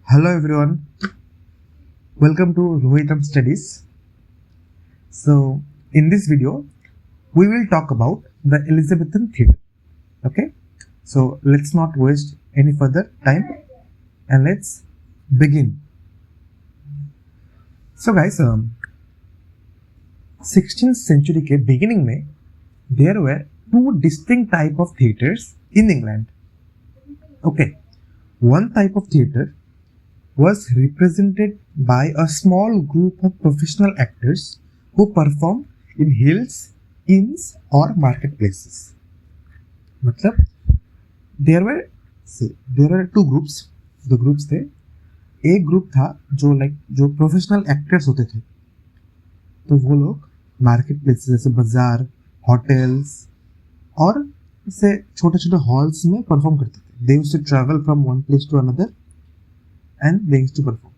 Hello everyone, welcome to Rohitam Studies. So, in this video, we will talk about the Elizabethan theatre. Okay, so let's not waste any further time and let's begin. So, guys, 16th century के beginning में there were two distinct type of theatres in England. Okay, one type of theatre was represented by a small group of professional actors who perform in hills, inns or marketplaces. मतलब there were two groups. The groups थे. एक group था जो professional actors होते थे, तो वो लोग मार्केट प्लेसेस जैसे बाजार, होटल्स और जैसे छोटे छोटे हॉल्स में परफॉर्म करते थे. They used to travel from one place to another and they used to perform.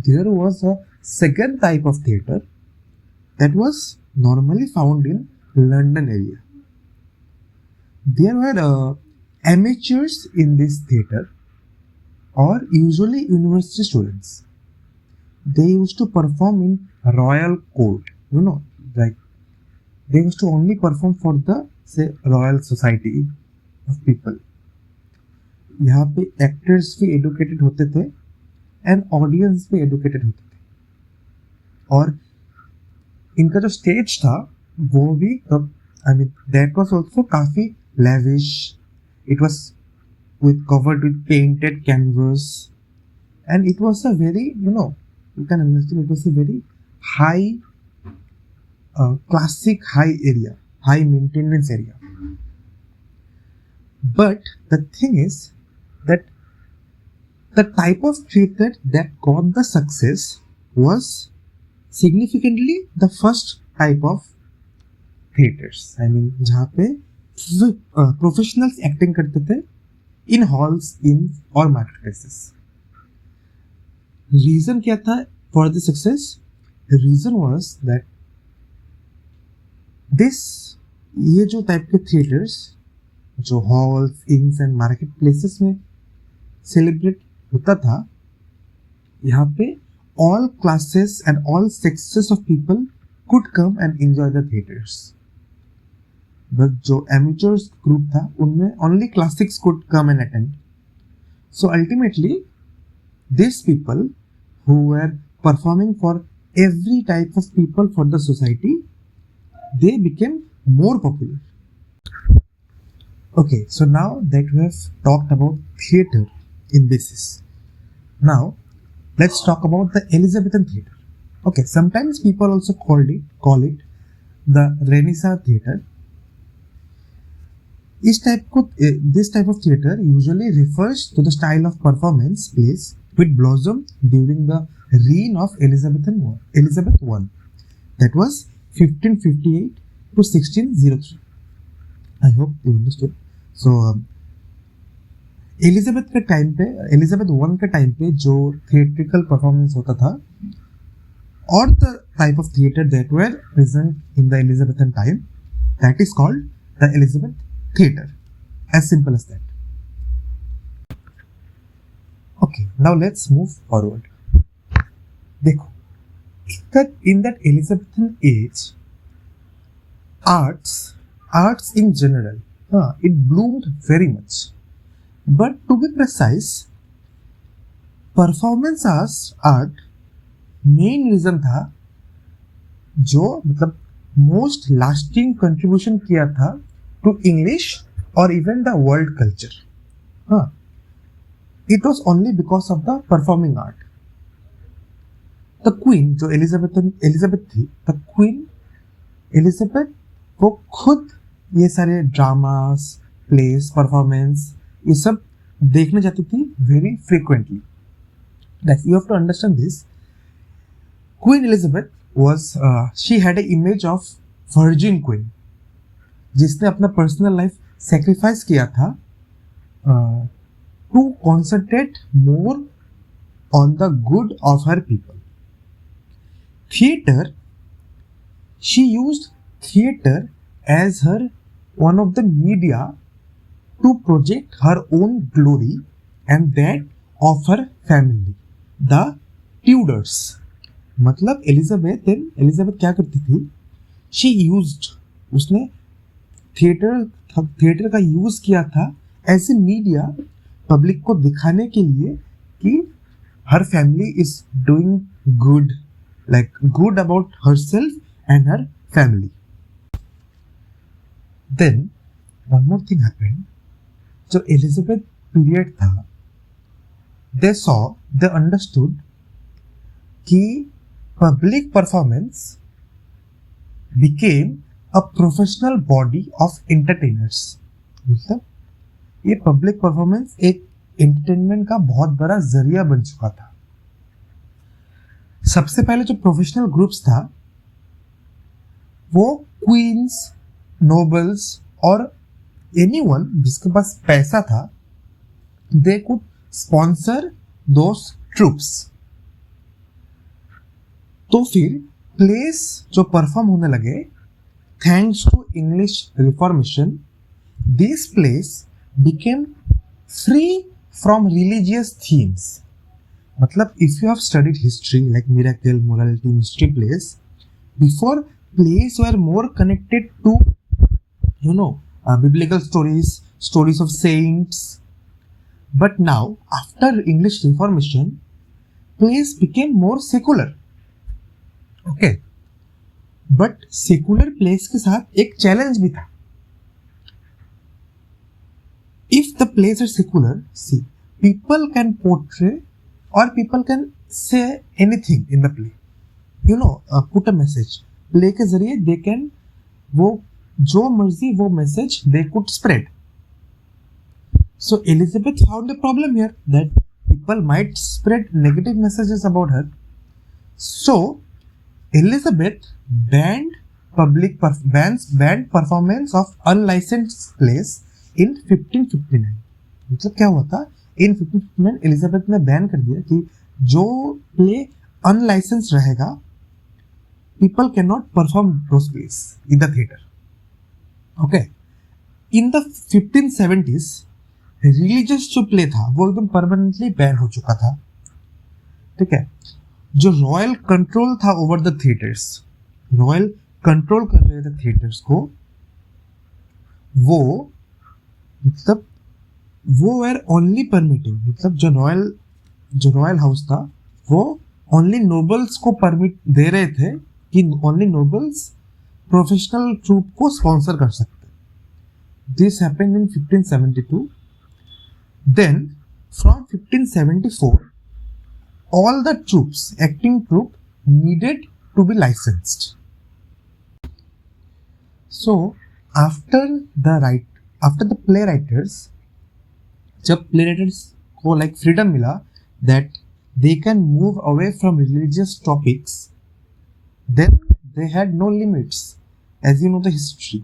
There was a second type of theatre that was normally found in London area. There were amateurs in this theatre or usually university students. They used to perform in royal court, like they used to only perform for the royal society of people. यहाँ पे actors भी educated होते थे and audience भी educated होते थे, और इनका जो स्टेज था वो भी दैट वाज आल्सो काफी lavish. It was covered with painted canvas and it was a very you can understand it was a very high classic high maintenance area. But the thing is that the type of theatre that got the success was significantly the first type of theatres. जहाँ पे professionals acting करते थे in halls, in or marketplaces. Reason क्या था for the success? The reason was that ये जो type के theatres जो हॉल्स, इंस एंड मार्केट प्लेसेस में सेलिब्रेट होता था, यहाँ पे all classes and all sexes of people could come and enjoy the theatres. But जो एमेचर्स ग्रुप था उनमें only classics could come and attend. So ultimately this people who were performing for every type of people for the society, they became more popular. Okay, so now that we have talked about theatre in basis, now let's talk about the Elizabethan theatre. Okay, sometimes people also call it the Renaissance theatre. This type of theatre usually refers to the style of performance plays which blossomed during the reign of Elizabeth I. That was 1558 to 1603. I hope you understood. So Elizabeth I के time पे जो theatrical performance होता था और the type of theatre that were present in the Elizabethan time, that is called the Elizabeth theatre. As simple as that. Okay, now let's move forward. देखो, in that Elizabethan age, arts in general, it bloomed very much. But to be precise, performance art main reason था जो most lasting contribution किया था to English or even the world culture. It was only because of the performing art. The Queen जो Elizabeth थी, the Queen Elizabeth वो खुद ये सारे ड्रामास, प्लेस, परफॉर्मेंस ये सब देखने जाती थी very frequently. You have to understand this. Queen Elizabeth was she had a image of virgin queen जिसने अपना पर्सनल लाइफ सेक्रीफाइस किया था to concentrate more on the good of her people. Theatre, she used theatre as her one of the media to project her own glory and that of her family, the Tudors. मतलब Elizabeth क्या करती थी? She used, उसने theatre का use किया था as a media, public को दिखाने के लिए कि हर family is doing good, like good about herself and her family. Then one more thing happened. जो एलिजाबेथ पीरियड था, दे अंडरस्टूड कि public performance became a professional body of entertainers. मतलब ये पब्लिक परफॉर्मेंस एक एंटरटेनमेंट का बहुत बड़ा जरिया बन चुका था. सबसे पहले जो प्रोफेशनल ग्रुप्स था वो क्वींस, नोबल्स और एनीवन जिसके पास पैसा था, they could sponsor those troupes. तो फिर प्लेस जो परफॉर्म होने लगे, thanks to English Reformation, this place became free from religious themes. मतलब if you have studied history like miracle, morality, mystery plays, before plays were more connected to biblical stories of saints, but now after English Reformation plays became more secular. Okay, but secular plays के साथ एक challenge भी था. If the plays are secular, see, people can portray or people can say anything in the play, put a message. Play के जरिए they can, वो जो मर्जी वो message they could spread. So Elizabeth found a problem here that people might spread negative messages about her. So Elizabeth banned performance of unlicensed plays in 1559. मतलब क्या हुआ था? इन 1559 एलिजाबेथ ने बैन कर दिया कि जो प्ले अनलाइसेंस रहेगा, people can not perform those place in the theatre. Okay, in the 1570s religious जो प्ले था वो एकदम परमानेंटली बैन हो चुका था. ठीक है, जो रॉयल कंट्रोल था over the theatres, royal control कर रहे थे थिएटर्स को, वो मतलब वो वेर ओनली परमिटिंग, मतलब जो रॉयल हाउस था वो ओनली नोबल्स को परमिट दे रहे थे कि ओनली नोबल्स प्रोफेशनल ट्रूप को स्पॉन्सर कर सकते. This happened in 1572. Then from 1574 all the troops, acting troupe, needed to be licensed. So after the playwriters, जब playwrights को like freedom मिला that they can move away from religious topics, then they had no limits. As you know the history,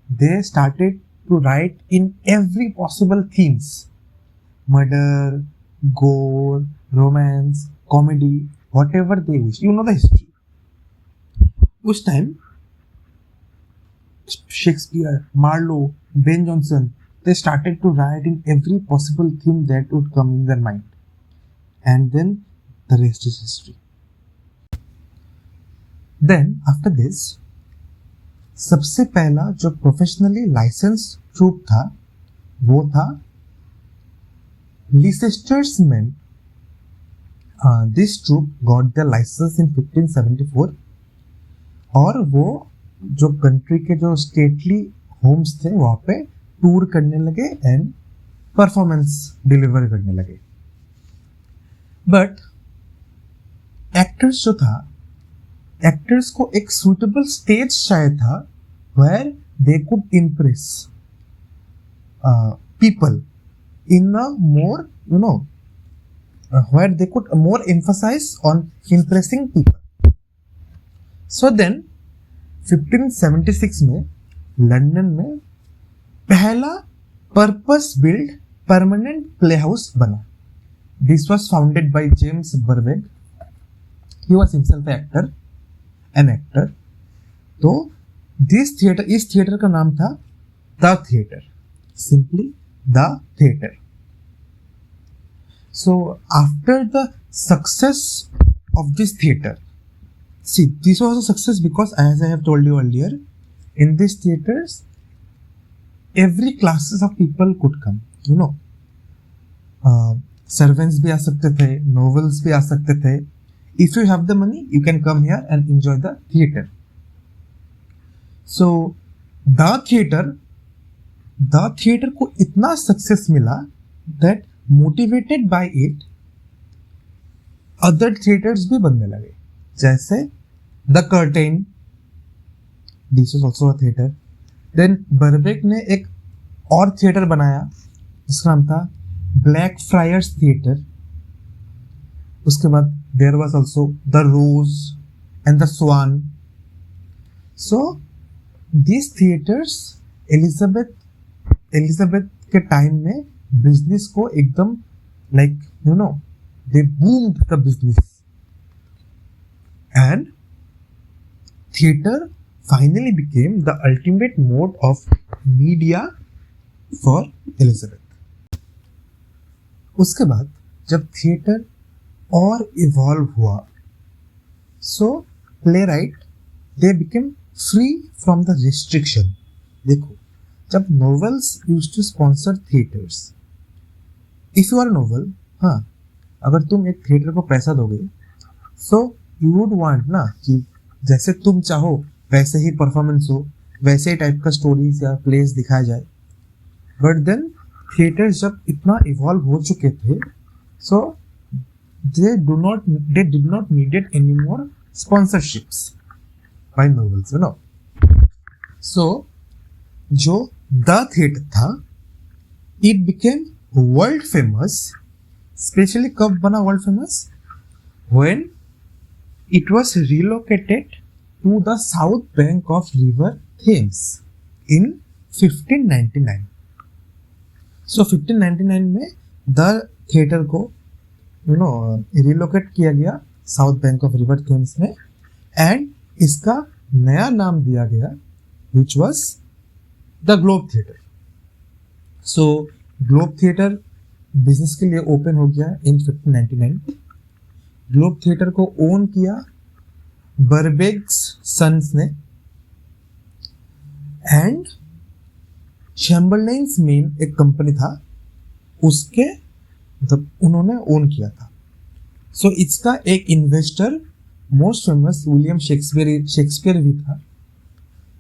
they started to write in every possible themes: murder, gore, romance, comedy, whatever they wish. You know the history. उस time Shakespeare, Marlowe, Ben Jonson, they started to write in every possible theme that would come in their mind. And then the rest is history. Then after this, सबसे पहला जो professionally licence troop था वो था Leicester's Men. This troop got their license in 1574. और वो जो country के जो स्टेटली होम्स थे वहाँ पे टूर करने लगे एंड परफॉर्मेंस डिलीवर करने लगे. बट एक्टर्स जो था, एक्टर्स को एक सुटेबल स्टेज चाहिए था where they could impress people in a more where they could more emphasize on impressing people. So then 1576 में लंदन में पहला purpose build permanent play house बना. This was founded by James Burweg. He was himself an actor. तो इस theatre का नाम था the theatre, simply the theatre. So after the success of this theater, see, this was a success because, as I have told you earlier, in these theaters every classes of people could come, you know. Servants भी आ सकते थे, nobles भी आ सकते थे. If you have the money you can come here and enjoy the theatre. So the theatre को इतना सक्सेस मिला that motivated by it other theatres भी बनने लगे, जैसे the curtain, this is also a theatre. Then Burbage ने एक और थिएटर बनाया जिसका नाम था ब्लैक फ्रायर्स थिएटर. उसके बाद there was also the rose and the swan. So this theatres Elizabeth के टाइम में बिजनेस को एकदम like you know they boomed the business and theatre finally became the ultimate mode of media for Elizabeth. उसके बाद जब theatre और evolve हुआ, so playwright they became free from the restriction. देखो, जब nobles use to sponsor theatres, if you are noble, हाँ, अगर तुम एक थिएटर को पैसा दोगे, सो यू वुड वांट ना कि जैसे तुम चाहो वैसे ही परफॉर्मेंस हो, वैसे ही टाइप का स्टोरीज या प्लेस दिखाया जाए. बट देन थिएटर्स जब इतना इवॉल्व हो चुके थे, so they did not needed any more sponsorships by nobles, you know. So जो द थिएटर था, it became world famous. Specially कब बना world famous? When it was relocated to the south bank of river Thames in 1599. So 1599 में the theater को you know relocate किया गया south bank of river Thames में, and इसका नया नाम दिया गया which was the globe theatre. So globe theatre business के लिए ओपन हो गया इन 1599. ग्लोब थिएटर को ओन किया बर्बेग्स सन्स ने, एंड चैम्बरलेन्स मेन एक कंपनी था, उसके मतलब उन्होंने ओन किया था. सो इसका एक investor most famous William Shakespeare भी था.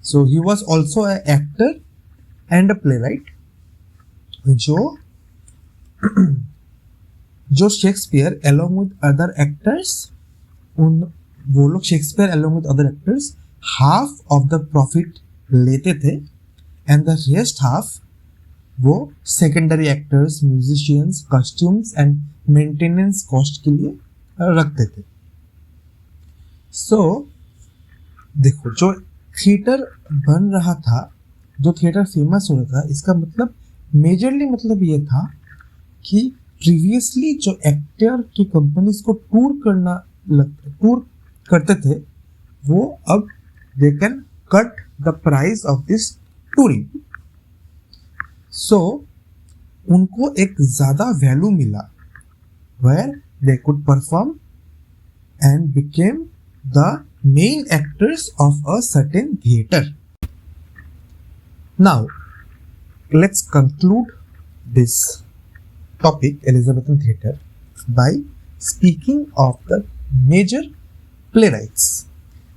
So he was also a actor and a playwright. जो Shakespeare along with other actors, वो लोग Shakespeare along with other actors half of the profit लेते थे, एंड द रेस्ट हाफ वो secondary actors, musicians, costumes and maintenance cost के लिए रखते थे. सो देखो, जो थिएटर बन रहा था, जो थिएटर फेमस हो रहा था, इसका मतलब मेजरली मतलब ये था कि प्रीवियसली जो एक्टर की कंपनीज को टूर करते थे, वो अब they can cut the price of this touring. So उनको एक ज्यादा वैल्यू मिला, where they could perform and became the main actors of a certain theatre. Now let's conclude this topic, Elizabethan theater, by speaking of the major playwrights.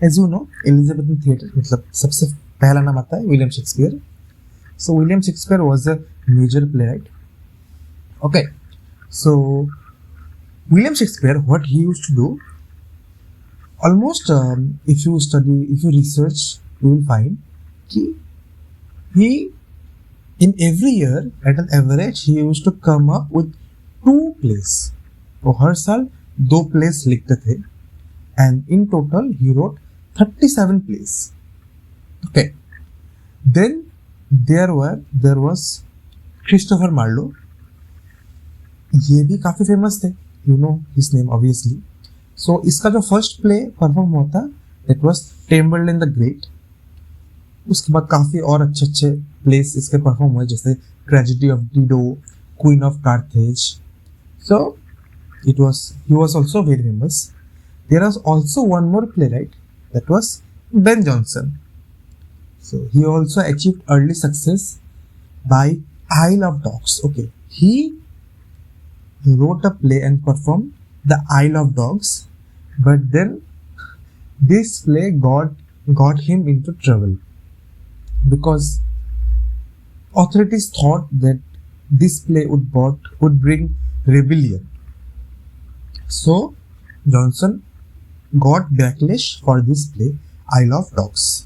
As you know, Elizabethan theater मतलब सबसे पहला नाम आता है William Shakespeare. So William Shakespeare was a major playwright. Okay, so William Shakespeare, what he used to do, almost if you research, you will find कि he in every year at an average he used to come up with 2 plays. वो हर साल 2 plays लिखते थे, and in total he wrote 37 plays. Okay, then there was Christopher Marlowe. ये भी काफी famous थे, you know his name obviously. So इसका जो फर्स्ट प्ले परफॉर्म हुआ था, it was Tamburlaine the Great. उसके बाद काफी और अच्छे प्लेस इसके परफॉर्म हुए, जैसे tragedy of Dido, queen of Carthage. So He was also very famous. There was also one more playwright, that was Ben Jonson. So he also achieved early success by Isle of Dogs. Okay, he wrote a play and performed the Isle of Dogs, but then this play got him into trouble because authorities thought that this play would bring rebellion. So Johnson got backlash for this play, Isle of Dogs.